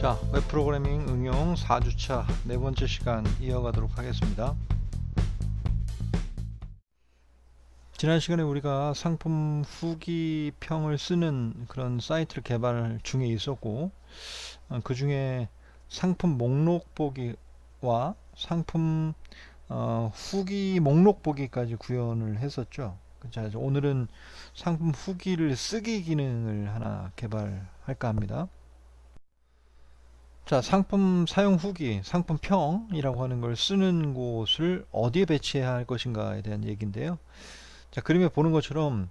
자, 웹 프로그래밍 응용 4주차 네 번째 시간 이어가도록 하겠습니다. 지난 시간에 우리가 상품 후기 평을 쓰는 그런 사이트를 개발 중에 있었고, 그 중에 상품 목록 보기와 상품 후기 목록 보기까지 구현을 했었죠. 자, 오늘은 상품 후기를 쓰기 기능을 하나 개발할까 합니다. 자, 상품 사용 후기, 상품 평이라고 하는 걸 쓰는 곳을 어디에 배치해야 할 것인가에 대한 얘기인데요. 자, 그림에 보는 것처럼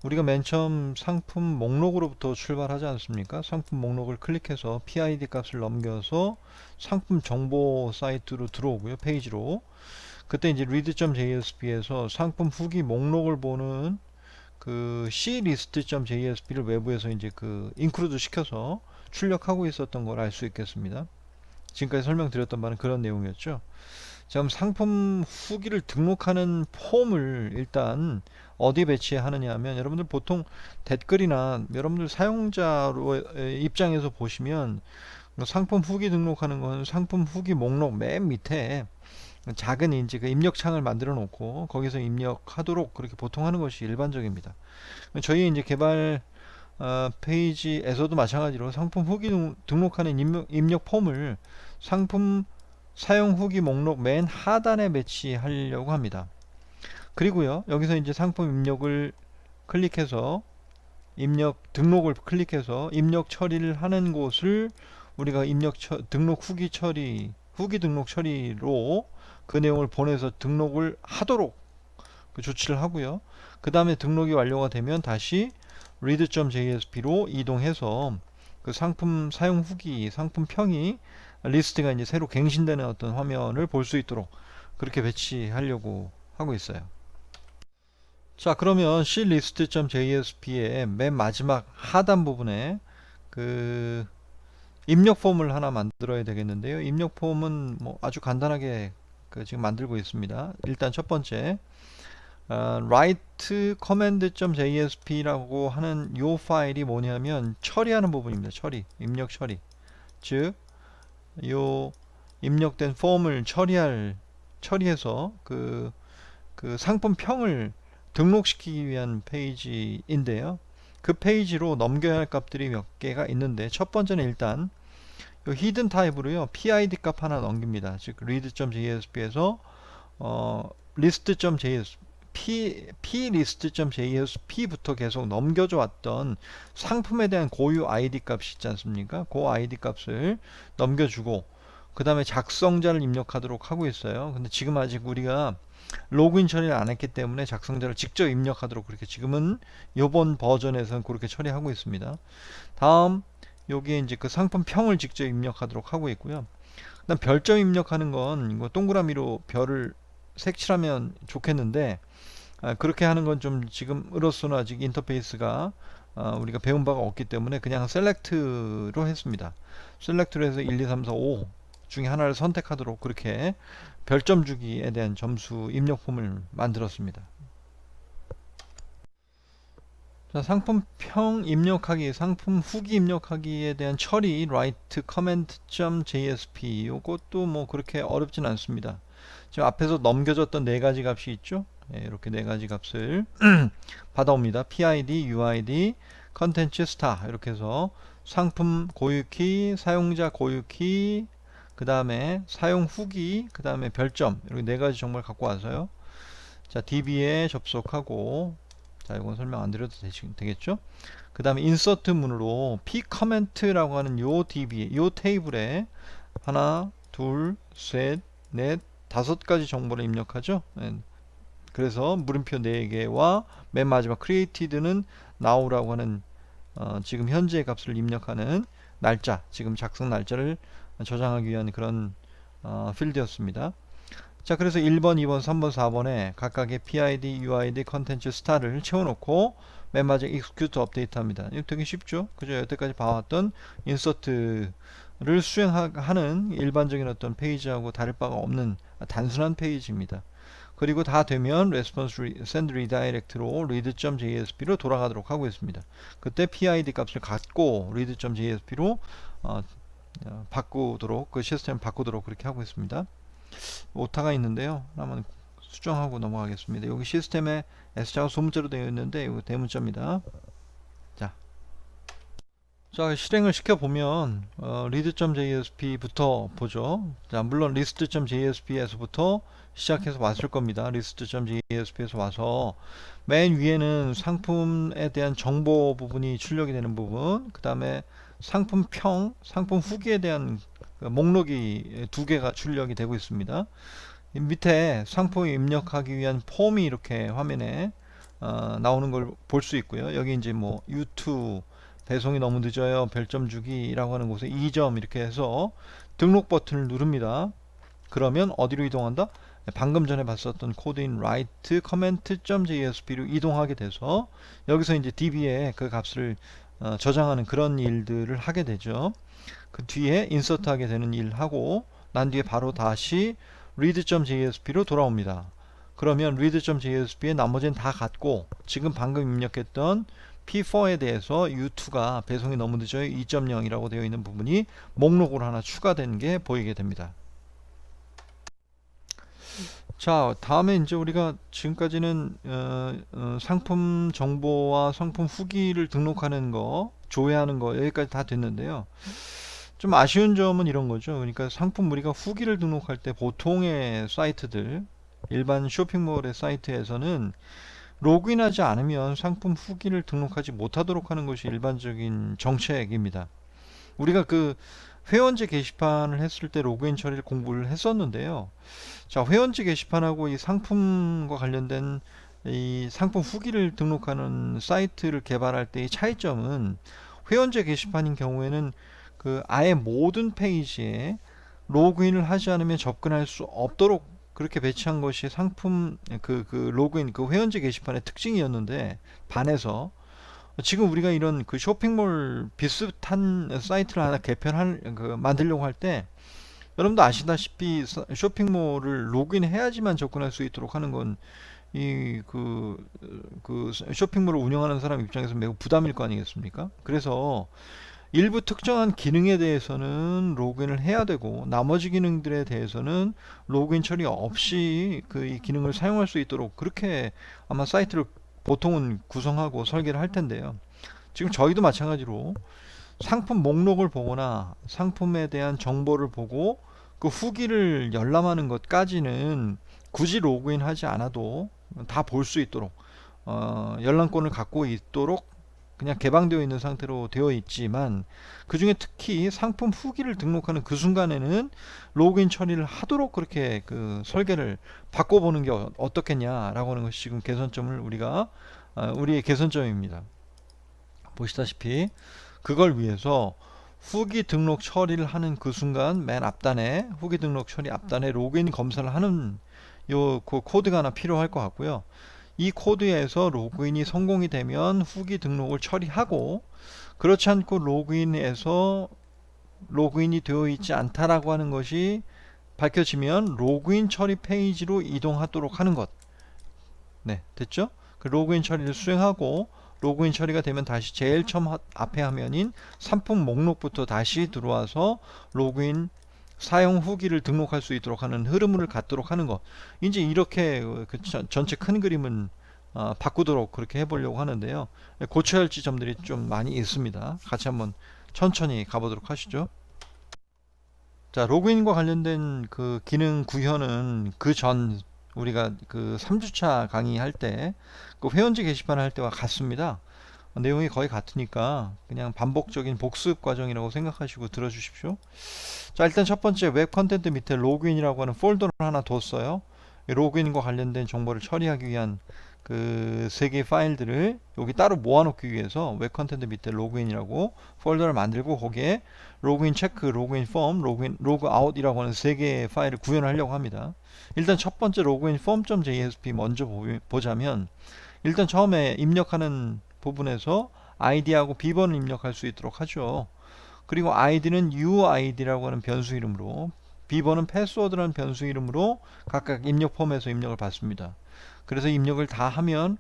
우리가 맨 처음 상품 목록으로부터 출발하지 않습니까? 상품 목록을 클릭해서 PID 값을 넘겨서 상품 정보 사이트로 들어오고요, 페이지로. 그때 이제 read.jsp에서 상품 후기 목록을 보는 그 clist.jsp를 외부에서 이제 그 include 시켜서 출력하고 있었던 걸 알 수 있겠습니다. 지금까지 설명드렸던 바는 그런 내용이었죠. 자, 그럼 상품 후기를 등록하는 폼을 일단 어디에 배치하느냐 하면, 여러분들 보통 댓글이나 여러분들 사용자로 입장에서 보시면 상품 후기 등록하는 건 상품 후기 목록 맨 밑에 작은 이제 그 입력창을 만들어 놓고 거기서 입력하도록 그렇게 보통 하는 것이 일반적입니다. 저희 이제 개발 페이지에서도 마찬가지로 상품 후기 등록하는 입력 폼을 상품 사용 후기 목록 맨 하단에 배치하려고 합니다. 그리고요, 여기서 이제 상품 입력을 클릭해서 등록을 클릭해서 입력 처리를 하는 곳을 우리가 등록 후기 등록 처리로 그 내용을 보내서 등록을 하도록 그 조치를 하고요. 그 다음에 등록이 완료가 되면 다시 read.jsp로 이동해서 그 상품 사용 후기, 상품 평이 리스트가 이제 새로 갱신되는 어떤 화면을 볼 수 있도록 그렇게 배치하려고 하고 있어요. 자, 그러면 clist.jsp의 맨 마지막 하단 부분에 그 입력 폼을 하나 만들어야 되겠는데요. 입력 폼은 뭐 아주 간단하게 지금 만들고 있습니다. 일단 첫 번째 write command.jsp라고 하는 요 파일이 뭐냐면 처리하는 부분입니다. 입력 처리. 즉, 요 입력된 폼을 처리해서 그 상품평을 등록시키기 위한 페이지인데요. 그 페이지로 넘겨야 할 값들이 몇 개가 있는데, 첫 번째는 일단 요 히든 타입으로요, PID 값 하나 넘깁니다. 즉 read.jsp에서 plist.jsp부터 계속 넘겨져 왔던 상품에 대한 고유 ID 값이 있지 않습니까? 그 ID 값을 넘겨주고 그 다음에 작성자를 입력하도록 하고 있어요. 근데 지금 아직 우리가 로그인 처리를 안 했기 때문에 작성자를 직접 입력하도록 그렇게 지금은 요번 버전에서는 그렇게 처리하고 있습니다. 다음 여기에 이제 그 상품평을 직접 입력하도록 하고 있고요. 그다음 별점 입력하는 건 이거 동그라미로 별을 색칠하면 좋겠는데, 그렇게 하는 건 좀 지금으로서는 아직 인터페이스가 우리가 배운 바가 없기 때문에 그냥 셀렉트로 했습니다. 셀렉트로 해서 1, 2, 3, 4, 5 중에 하나를 선택하도록 그렇게 별점 주기에 대한 점수 입력 폼을 만들었습니다. 자, 상품평 입력하기, 상품 후기 입력하기에 대한 처리 write command.jsp 요것도 뭐 그렇게 어렵진 않습니다. 지금 앞에서 넘겨졌던 네 가지 값이 있죠. 이렇게 네 가지 값을 받아옵니다. PID, UID, 컨텐츠 스타 이렇게 해서 상품 고유키, 사용자 고유키, 그 다음에 사용 후기, 그 다음에 별점 이렇게 네 가지 정보를 갖고 와서요. 자, DB에 접속하고, 자, 이건 설명 안 드려도 되겠죠? 그 다음에 인서트 문으로 pcomment라고 하는 요 DB, 요 테이블에 하나, 둘, 셋, 넷, 다섯 가지 정보를 입력하죠. 그래서 물음표 4개와 맨 마지막 created는 now라고 하는 지금 현재의 값을 입력하는 날짜, 지금 작성 날짜를 저장하기 위한 그런 필드였습니다. 자, 그래서 1번, 2번, 3번, 4번에 각각의 PID, UID, 컨텐츠 스타를 채워놓고 맨 마지막 execute 업데이트 합니다. 이거 되게 쉽죠? 그죠? 여태까지 봐왔던 인서트를 수행하는 일반적인 어떤 페이지하고 다를 바가 없는 단순한 페이지입니다. 그리고 다 되면 response send redirect로 read.jsp로 돌아가도록 하고 있습니다. 그때 PID 값을 갖고 read.jsp로 바꾸도록, 그 시스템 바꾸도록 그렇게 하고 있습니다. 오타가 있는데요. 한번 수정하고 넘어가겠습니다. 여기 시스템에 S자가 소문자로 되어 있는데 이거 대문자입니다. 자, 실행을 시켜보면 read.jsp부터 보죠. 자, 물론 list.jsp에서부터 시작해서 왔을 겁니다. list.jsp에서 와서 맨 위에는 상품에 대한 정보 부분이 출력이 되는 부분, 그 다음에 상품평, 상품 후기에 대한 목록이 두 개가 출력이 되고 있습니다. 밑에 상품을 입력하기 위한 폼이 이렇게 화면에 나오는 걸 볼 수 있고요. 여기 이제 뭐 U2 배송이 너무 늦어요, 별점 주기라고 하는 곳에 2점 이렇게 해서 등록 버튼을 누릅니다. 그러면 어디로 이동한다? 방금 전에 봤었던 코드인 write comment.jsp로 이동하게 돼서 여기서 이제 db에 그 값을 저장하는 그런 일들을 하게 되죠. 그 뒤에 인서트 하게 되는 일 하고 난 뒤에 바로 다시 read.jsp로 돌아옵니다. 그러면 read.jsp의 나머지는 다 같고 지금 방금 입력했던 P4에 대해서 U2가 배송이 너무 늦어요 2.0이라고 되어 있는 부분이 목록으로 하나 추가된 게 보이게 됩니다. 자, 다음에 이제 우리가 지금까지는 상품 정보와 상품 후기를 등록하는 거, 조회하는 거 여기까지 다 됐는데요. 좀 아쉬운 점은 이런 거죠. 그러니까 상품 우리가 후기를 등록할 때 보통의 사이트들, 일반 쇼핑몰의 사이트에서는 로그인하지 않으면 상품 후기를 등록하지 못하도록 하는 것이 일반적인 정책입니다. 우리가 그 회원제 게시판을 했을 때 로그인 처리를 공부를 했었는데요. 자, 회원제 게시판하고 이 상품과 관련된 이 상품 후기를 등록하는 사이트를 개발할 때의 차이점은 회원제 게시판인 경우에는 그 아예 모든 페이지에 로그인을 하지 않으면 접근할 수 없도록 그렇게 배치한 것이 상품 그 로그인 그 회원제 게시판의 특징이었는데 반해서 지금 우리가 이런 그 쇼핑몰 비슷한 사이트를 하나 만들려고 할 때 여러분도 아시다시피 쇼핑몰을 로그인해야지만 접근할 수 있도록 하는 건 이 그 쇼핑몰을 운영하는 사람 입장에서 매우 부담일 거 아니겠습니까? 그래서 일부 특정한 기능에 대해서는 로그인을 해야 되고 나머지 기능들에 대해서는 로그인 처리 없이 이 기능을 사용할 수 있도록 그렇게 아마 사이트를 보통은 구성하고 설계를 할 텐데요. 지금 저희도 마찬가지로 상품 목록을 보거나 상품에 대한 정보를 보고 그 후기를 열람하는 것까지는 굳이 로그인 하지 않아도 다 볼 수 있도록 열람권을 갖고 있도록 그냥 개방되어 있는 상태로 되어 있지만 그 중에 특히 상품 후기를 등록하는 그 순간에는 로그인 처리를 하도록 그렇게 그 설계를 바꿔보는 게 어떻겠냐라고 하는 것이 지금 개선점을 우리의 개선점입니다. 보시다시피 그걸 위해서 후기 등록 처리를 하는 그 순간 맨 앞단에 후기 등록 처리 앞단에 로그인 검사를 하는 그 코드가 하나 필요할 것 같고요. 이 코드에서 로그인이 성공이 되면 후기 등록을 처리하고 그렇지 않고 로그인이 되어 있지 않다라고 하는 것이 밝혀지면 로그인 처리 페이지로 이동하도록 하는 것. 네, 됐죠? 그 로그인 처리를 수행하고 로그인 처리가 되면 다시 제일 처음 앞에 화면인 상품 목록부터 다시 들어와서 로그인 사용 후기를 등록할 수 있도록 하는 흐름을 갖도록 하는 것. 이제 이렇게 그 전체 큰 그림은 바꾸도록 그렇게 해보려고 하는데요. 고쳐야 할 지점들이 좀 많이 있습니다. 같이 한번 천천히 가보도록 하시죠. 자, 로그인과 관련된 그 기능 구현은 그 전 우리가 그 3주차 강의할 때 그 회원제 게시판 할 때와 같습니다. 내용이 거의 같으니까 그냥 반복적인 복습 과정이라고 생각하시고 들어주십시오. 자, 일단 첫 번째 웹 컨텐트 밑에 로그인이라고 하는 폴더를 하나 뒀어요. 로그인과 관련된 정보를 처리하기 위한 그 세 개의 파일들을 여기 따로 모아놓기 위해서 웹 컨텐트 밑에 로그인이라고 폴더를 만들고 거기에 로그인 체크, 로그인 폼, 로그아웃이라고 하는 세 개의 파일을 구현하려고 합니다. 일단 첫 번째 로그인 form.jsp 먼저 보자면 일단 처음에 입력하는 부분에서 id하고 비번을 입력할 수 있도록 하죠. 그리고 id는 uid라고 하는 변수 이름으로 비번은 패스워드라는 변수 이름으로 각각 입력 폼에서 입력을 받습니다. 그래서 입력을 다 하면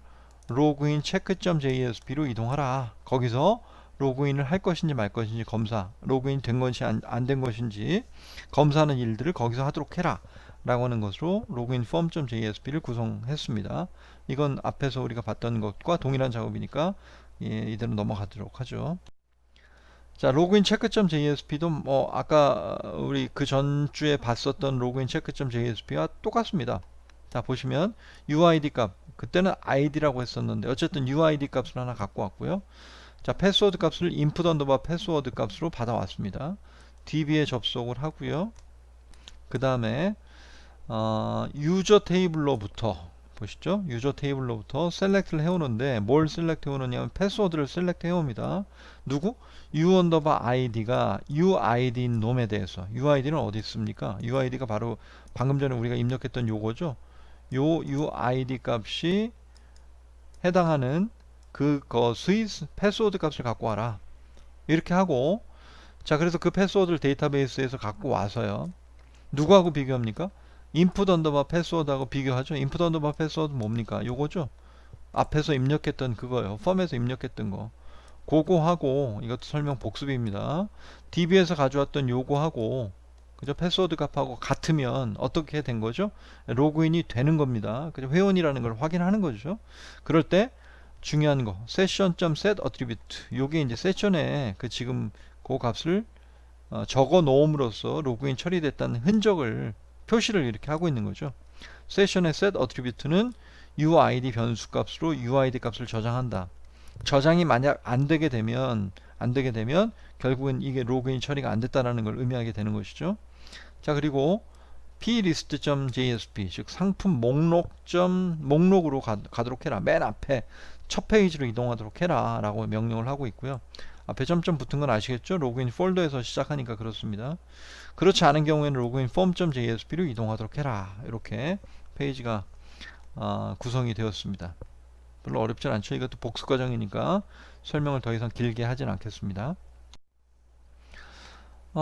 로그인 체크.jsp로 이동하라. 거기서 로그인을 할 것인지 말 것인지 검사, 로그인 된 것이 안 된 것인지 검사하는 일들을 거기서 하도록 해라 라고 하는 것으로 로그인 form.jsp를 구성했습니다. 이건 앞에서 우리가 봤던 것과 동일한 작업이니까 이대로 넘어가도록 하죠. 자, 로그인 체크.jsp도 뭐 아까 우리 그 전주에 봤었던 로그인 체크.jsp와 똑같습니다. 자, 보시면 UID 값, 그때는 id라고 했었는데 어쨌든 UID 값을 하나 갖고 왔고요. 자, 패스워드 값을 input 언더바 패스워드 값으로 받아왔습니다. db에 접속을 하고요. 그 다음에 유저 테이블로부터 보시죠. 유저 테이블로부터 셀렉트를 해오는데 뭘 셀렉트 해오느냐면 패스워드를 셀렉트 해옵니다. 누구? u 언더바 id가 uid인 놈에 대해서. uid는 어디 있습니까? uid가 바로 방금 전에 우리가 입력했던 요거죠. 요 uid 값이 해당하는 그것의 패스워드 값을 갖고 와라. 이렇게 하고, 자, 그래서 그 패스워드를 데이터베이스에서 갖고 와서요. 누구하고 비교합니까? input 언더바 패스워드하고 비교하죠. input 언더바 패스워드 뭡니까? 요거죠. 앞에서 입력했던 그거요. 펌에서 입력했던 거. 그거하고, 이것도 설명 복습입니다. db에서 가져왔던 요거하고, 그죠? 패스워드 값하고 같으면 어떻게 된 거죠? 로그인이 되는 겁니다. 그죠? 회원이라는 걸 확인하는 거죠. 그럴 때 중요한 거, session.set attribute. 요게 이제 세션에 그 지금 그 값을 적어 놓음으로써 로그인 처리됐다는 흔적을 표시를 이렇게 하고 있는 거죠. 세션의 set attribute는 uid 변수 값으로 uid 값을 저장한다. 저장이 만약 안 되게 되면 결국은 이게 로그인 처리가 안 됐다라는 걸 의미하게 되는 것이죠. 자, 그리고 plist.jsp 즉 상품 목록으로 가도록 해라. 맨 앞에 첫 페이지로 이동하도록 해라 라고 명령을 하고 있고요. 앞에 점점 붙은 건 아시겠죠? 로그인 폴더에서 시작하니까 그렇습니다. 그렇지 않은 경우에는 로그인 form.jsp로 이동하도록 해라. 이렇게 페이지가 구성이 되었습니다. 별로 어렵진 않죠. 이것도 복습 과정이니까 설명을 더 이상 길게 하진 않겠습니다.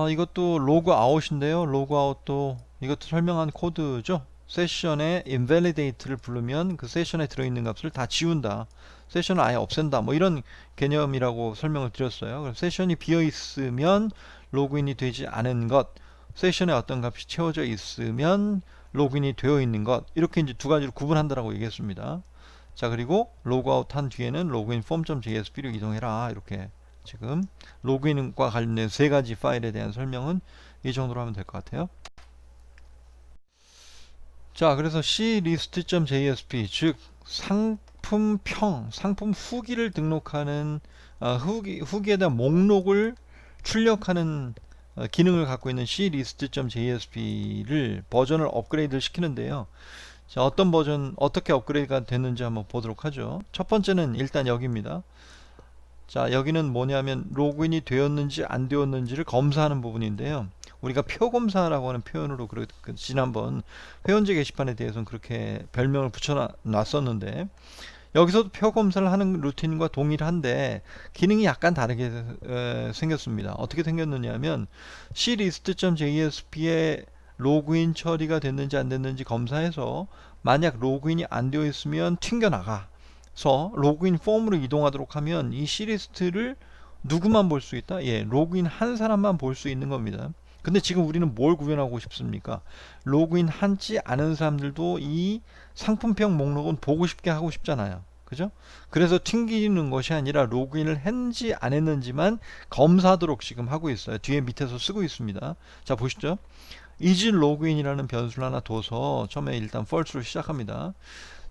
이것도 로그아웃인데요. 로그아웃도 이것도 설명한 코드죠. 세션에 invalidate를 부르면 그 세션에 들어있는 값을 다 지운다. 세션을 아예 없앤다. 뭐 이런 개념이라고 설명을 드렸어요. 그럼 세션이 비어 있으면 로그인이 되지 않은 것, 세션에 어떤 값이 채워져 있으면 로그인이 되어 있는 것, 이렇게 이제 두 가지로 구분한다라고 얘기했습니다. 자, 그리고 로그아웃 한 뒤에는 로그인 form.jsp로 이동해라. 이렇게 지금 로그인과 관련된 세 가지 파일에 대한 설명은 이 정도로 하면 될 것 같아요. 자, 그래서 clist.jsp 즉 상품평, 상품 후기를 등록하는 후기에 대한 목록을 출력하는 기능을 갖고 있는 clist.jsp를 버전을 업그레이드를 시키는데요. 자, 어떤 버전 어떻게 업그레이드가 됐는지 한번 보도록 하죠. 첫 번째는 일단 여기입니다. 자, 여기는 뭐냐면 로그인이 되었는지 안 되었는지를 검사하는 부분인데요. 우리가 표 검사라고 하는 표현으로 지난번 회원제 게시판에 대해서는 그렇게 별명을 붙여 놨었는데, 여기서도 표 검사를 하는 루틴과 동일한데 기능이 약간 다르게 생겼습니다. 어떻게 생겼느냐면 clist.jsp에 로그인 처리가 됐는지 안 됐는지 검사해서 만약 로그인이 안 되어 있으면 튕겨나가 로그인 폼으로 이동하도록 하면 이 clist를 누구만 볼 수 있다? 예, 로그인 한 사람만 볼 수 있는 겁니다. 근데 지금 우리는 뭘 구현하고 싶습니까? 로그인 하지 않은 사람들도 이 상품평 목록은 보고 싶게 하고 싶잖아요. 그죠? 그래서 튕기는 것이 아니라 로그인을 했는지 안 했는지만 검사하도록 지금 하고 있어요. 뒤에 밑에서 쓰고 있습니다. 자, 보시죠. is 로그인이라는 변수를 하나 둬서 처음에 일단 false로 시작합니다.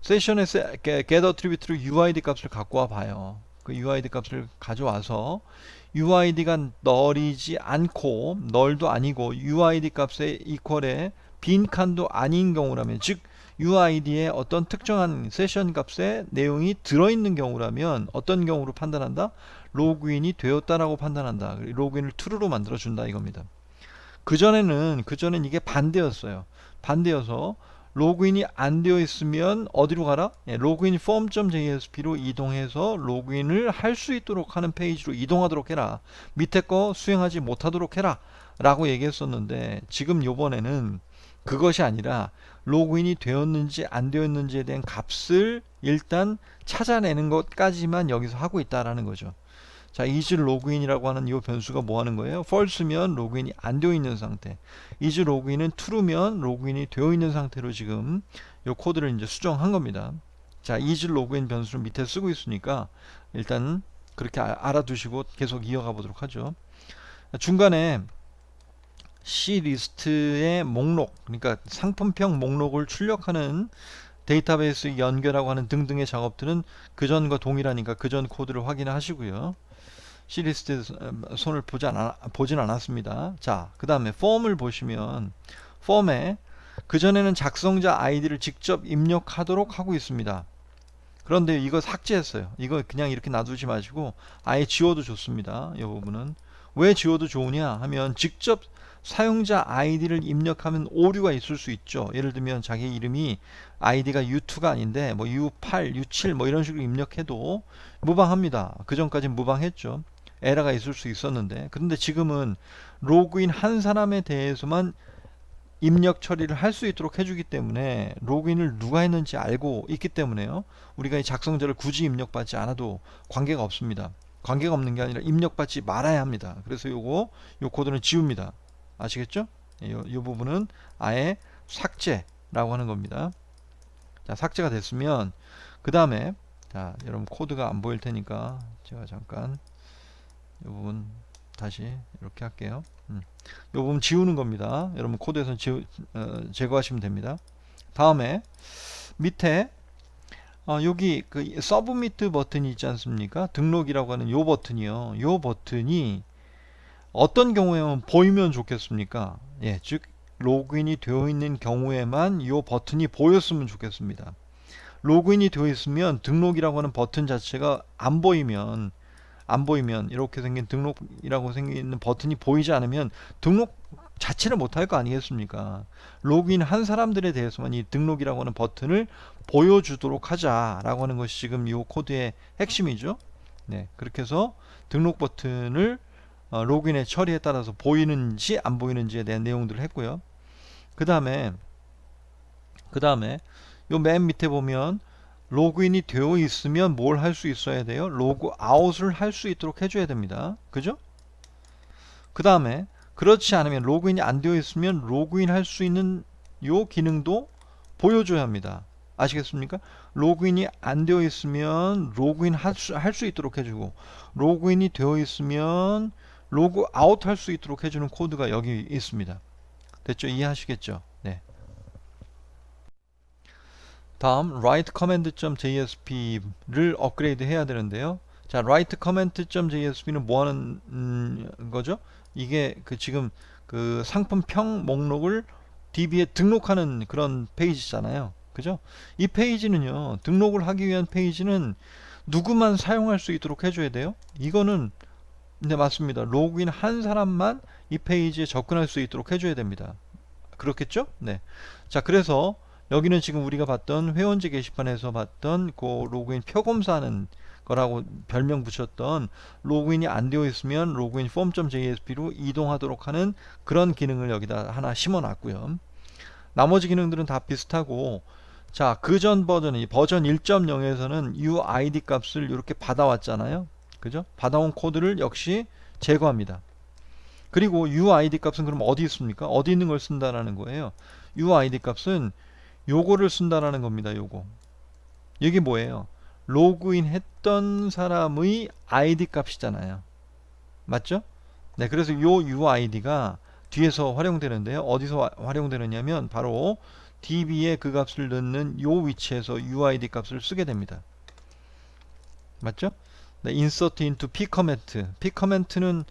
세션에 get attribute로 uid 값을 갖고 와 봐요. 그 uid 값을 가져와서 uid가 널이지 않고 널도 아니고 uid 값의 이퀄에 빈 칸도 아닌 경우라면, 즉 uid에 어떤 특정한 세션 값의 내용이 들어있는 경우라면 어떤 경우로 판단한다? 로그인이 되었다라고 판단한다. 로그인을 true로 만들어준다 이겁니다. 그전엔 이게 반대였어요. 반대여서 로그인이 안 되어 있으면 어디로 가라? 예, 로그인 form.jsp로 이동해서 로그인을 할 수 있도록 하는 페이지로 이동하도록 해라. 밑에 거 수행하지 못하도록 해라 라고 얘기했었는데, 지금 요번에는 그것이 아니라 로그인이 되었는지 안 되었는지에 대한 값을 일단 찾아내는 것까지만 여기서 하고 있다라는 거죠. 자, is login이라고 하는 이 변수가 뭐 하는 거예요? false면 로그인이 안 되어 있는 상태. is login은 true면 로그인이 되어 있는 상태로 지금 이 코드를 이제 수정한 겁니다. 자, is login 변수를 밑에 쓰고 있으니까 일단 그렇게 알아두시고 계속 이어가 보도록 하죠. 중간에 Clist의 목록, 그러니까 상품평 목록을 출력하는 데이터베이스 연결하고 하는 등등의 작업들은 그전과 동일하니까 그전 코드를 확인하시고요. Clist에 손을 보진 않았습니다. 자, 그 다음에 폼을 보시면 폼에 그전에는 작성자 아이디를 직접 입력하도록 하고 있습니다. 그런데 이거 삭제했어요. 이거 그냥 이렇게 놔두지 마시고 아예 지워도 좋습니다. 이 부분은 왜 지워도 좋으냐 하면 직접 사용자 아이디를 입력하면 오류가 있을 수 있죠. 예를 들면 자기 이름이 아이디가 U2가 아닌데 뭐 U8, U7 뭐 이런 식으로 입력해도 무방합니다. 그 전까지는 무방했죠. 에러가 있을 수 있었는데, 그런데 지금은 로그인 한 사람에 대해서만 입력 처리를 할 수 있도록 해주기 때문에 로그인을 누가 했는지 알고 있기 때문에요. 우리가 이 작성자를 굳이 입력받지 않아도 관계가 없습니다. 관계가 없는 게 아니라 입력받지 말아야 합니다. 그래서 요 코드는 지웁니다. 아시겠죠? 이 부분은 아예 삭제라고 하는 겁니다. 자, 삭제가 됐으면 그 다음에 자, 여러분 코드가 안 보일 테니까 제가 잠깐 이 부분 다시 이렇게 할게요. 이 부분 지우는 겁니다. 여러분 코드에서 제거하시면 됩니다. 다음에 밑에 여기 그 서브미트 버튼이 있지 않습니까? 등록이라고 하는 요 버튼이요. 요 버튼이 어떤 경우에만 보이면 좋겠습니까? 예, 즉 로그인이 되어 있는 경우에만 이 버튼이 보였으면 좋겠습니다. 로그인이 되어 있으면 등록이라고 하는 버튼 자체가 안 보이면 이렇게 생긴 등록이라고 생긴 버튼이 보이지 않으면 등록 자체를 못할 거 아니겠습니까? 로그인 한 사람들에 대해서만 이 등록이라고 하는 버튼을 보여주도록 하자라고 하는 것이 지금 이 코드의 핵심이죠. 네, 그렇게 해서 등록 버튼을 로그인의 처리에 따라서 보이는지 안 보이는지에 대한 내용들을 했고요. 그 다음에 요 맨 밑에 보면 로그인이 되어 있으면 뭘 할 수 있어야 돼요? 로그아웃을 할 수 있도록 해줘야 됩니다. 그죠? 그 다음에 그렇지 않으면 로그인이 안 되어 있으면 로그인 할 수 있는 요 기능도 보여줘야 합니다. 아시겠습니까? 로그인이 안 되어 있으면 로그인 할 수 있도록 해주고, 로그인이 되어 있으면 로그아웃 할 수 있도록 해주는 코드가 여기 있습니다. 됐죠? 이해하시겠죠? 네. 다음 write command.jsp를 업그레이드 해야 되는데요. 자, write command.jsp는 뭐 하는 거죠? 이게 지금 그 상품평 목록을 DB에 등록하는 그런 페이지잖아요. 그죠? 이 페이지는요, 등록을 하기 위한 페이지는 누구만 사용할 수 있도록 해줘야 돼요. 이거는 네, 맞습니다. 로그인 한 사람만 이 페이지에 접근할 수 있도록 해줘야 됩니다. 그렇겠죠? 네. 자, 그래서 여기는 지금 우리가 봤던 회원제 게시판에서 봤던 그 로그인 표검사하는 거라고 별명 붙였던 로그인이 안 되어 있으면 로그인 form.jsp로 이동하도록 하는 그런 기능을 여기다 하나 심어 놨고요. 나머지 기능들은 다 비슷하고, 자, 그전 버전이 버전 1.0에서는 UID 값을 이렇게 받아왔잖아요. 그죠? 받아온 코드를 역시 제거합니다. 그리고 UID 값은 그럼 어디 있습니까? 어디 있는 걸 쓴다라는 거예요. UID 값은 요거를 쓴다라는 겁니다. 요거. 이게 뭐예요? 로그인 했던 사람의 ID 값이잖아요. 맞죠? 네, 그래서 요 UID가 뒤에서 활용되는데요. 어디서 활용되느냐면 바로 DB에 그 값을 넣는 요 위치에서 UID 값을 쓰게 됩니다. 맞죠? 네, insert into pcomment. pcomment는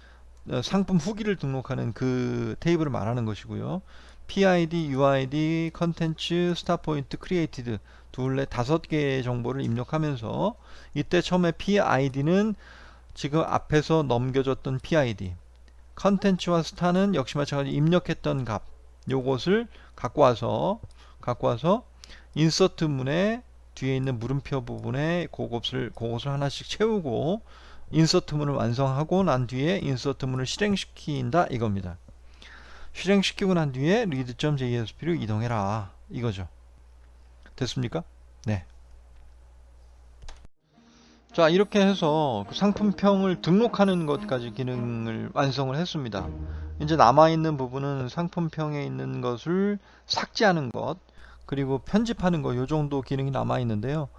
상품 후기를 등록하는 그 테이블을 말하는 것이고요. PID, UID, 컨텐츠, 스타포인트, 크리에이티드 둘레 5개의 정보를 입력하면서 이때 처음에 PID는 지금 앞에서 넘겨줬던 PID, 컨텐츠와 스타는 역시 마찬가지로 입력했던 값, 요것을 갖고 와서 인서트 문에 뒤에 있는 물음표 부분에 그것을 하나씩 채우고 인서트 문을 완성하고 난 뒤에 인서트 문을 실행시킨다 이겁니다. 실행시키고 난 뒤에 read.jsp로 이동해라 이거죠. 됐습니까? 네. 자, 이렇게 해서 그 상품평을 등록하는 것까지 기능을 완성을 했습니다. 이제 남아있는 부분은 상품평에 있는 것을 삭제하는 것, 그리고 편집하는 것, 요 정도 기능이 남아있는데요.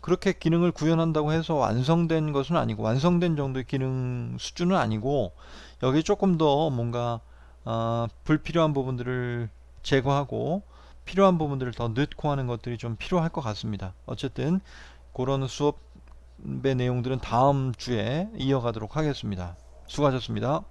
그렇게 기능을 구현한다고 해서 완성된 것은 아니고, 완성된 정도의 기능 수준은 아니고, 여기 조금 더 뭔가, 불필요한 부분들을 제거하고, 필요한 부분들을 더 넣고 하는 것들이 좀 필요할 것 같습니다. 어쨌든, 그런 수업의 내용들은 다음 주에 이어가도록 하겠습니다. 수고하셨습니다.